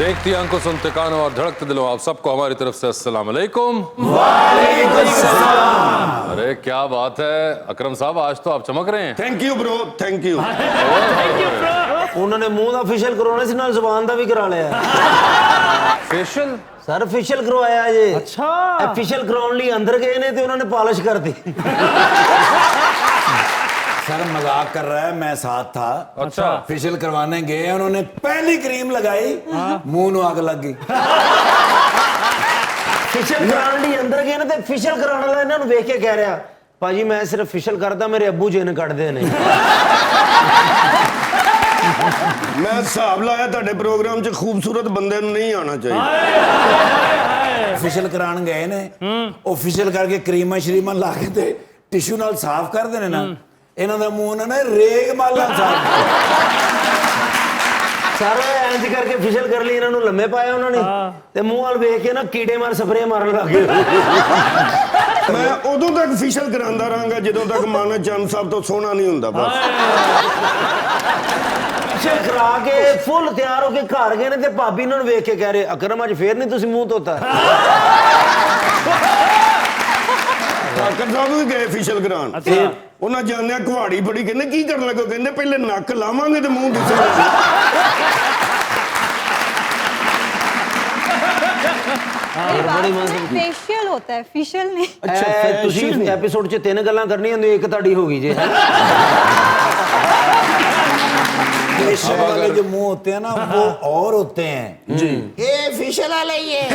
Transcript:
देखती आंखों, सुनते कानों और धड़कते दिलों, आप सबको हमारी तरफ से अस्सलाम वालेकुम। वालेकुम सलाम। अरे क्या बात है अकरम साहब, आज तो आप चमक रहे हैं। Thank you bro, thank you. उन्होंने मुंह का फेशियल करवाना सी, नाल जुबान का भी करा लिया। फेशियल सर फेशियल करवाया जे। अच्छा फेशियल करवाने लिए अंदर गए ने ते उन्होंने पॉलिश कर दी। सर मजाक कर रहा है, मैं साथ था। अच्छा। फेशियल करवाने गए, उन्होंने पहली क्रीम लगाई, मुंह ਨੂੰ ਅੱਗ ਲੱਗ ਗਈ। फेशियल कराने लिए अंदर गए ने ते फेशियल कराने वाला इन्हां ਨੂੰ ਵੇਖ ਕੇ ਕਹਿ ਰਿਹਾ, ਭਾਜੀ ਮੈਂ ਸਿਰਫ फेशियल करदा, मेरे अब्बू जिन ਕੱਢਦੇ ਨੇ। मैं हिसाब लाया ਤੁਹਾਡੇ ਪ੍ਰੋਗਰਾਮ 'ਚ ਖੂਬਸੂਰਤ ਬੰਦੇ ਨੂੰ ਨਹੀਂ ਆਣਾ ਚਾਹੀਦਾ। फेशियल कराने गए ने, ਉਹ फेशियल ਕਰਕੇ ਕਰੀਮਾਂ ਸ਼ਰੀਮਾਂ ਲਾ ਕੇ ਤੇ ਟਿਸ਼ੂ ਨਾਲ ਸਾਫ਼ ਕਰਦੇ ਨੇ ਨਾ, ਇਹਨਾਂ ਦਾ ਮੂੰਹ ਨਾ ਰੇਗ ਮਾਲਾ ਸਾਫ਼। ਸਾਰੇ ਇੰਜ ਕਰਕੇ फेशियल ਕਰ ਲਈ, ਇਹਨਾਂ ਨੂੰ ਲੰਮੇ ਪਾਇਆ ਉਹਨਾਂ ਨੇ ਤੇ ਮੂੰਹ ਵਾਲ ਵੇਖ ਕੇ ਨਾ ਕੀੜੇ ਮਾਰ ਸਪਰੇ ਮਾਰਨ ਲੱਗ ਗਏ। ਮੈਂ ਉਦੋਂ ਤੱਕ ਫੇਸ਼ੀਅਲ ਕਰਾਉਂਦਾ ਰਹਾਂਗਾ ਜਦੋਂ ਤੱਕ ਮਨ ਚੰਦ ਸਾਹਿਬ ਤੋਂ ਸੋਹਣਾ ਨਹੀਂ ਹੁੰਦਾ। ਬਸ फेशियल करा के फुल तैयार होके घर गए ने ते भाभी इन्हां ਨੂੰ ਵੇਖ ਕੇ ਕਹਿ ਰਹੇ, ਅਕਰਮ ਅੱਜ ਫੇਰ ਨਹੀਂ ਤੁਸੀਂ ਮੂੰਹ ਧੋਤਾ। ਡਾਕਟਰ ਸਾਹਿਬ ਵੀ ਗਏ ਫੇਸ਼ੀਅਲ ਕਰਾਉਣ, ਉਹਨਾਂ ਜਾਣਿਆ ਕੁਹਾੜੀ ਬੜੀ, ਕਹਿੰਦੇ ਕੀ ਕਰਨ ਲੱਗੇ, ਕਹਿੰਦੇ ਪਹਿਲੇ ਨੱਕ ਲਾਵਾਂਗੇ ਤੇ ਮੂੰਹ ਦਿਸੇਗਾ। फेशियल होता है, फेशियल नहीं। अच्छा ਤੁਸੀਂ ਐਪੀਸੋਡ 'ਚ ਤਿੰਨ ਗੱਲਾਂ ਕਰਨੀਆਂ ਹੁੰਦੀਆਂ, ਇੱਕ ਤੁਹਾਡੀ ਹੋ ਗਈ ਜੇ। फेशियल वाले जो मुंह होते हैं ना, वो और होते हैं जी। ये फेशियल वाले ही है।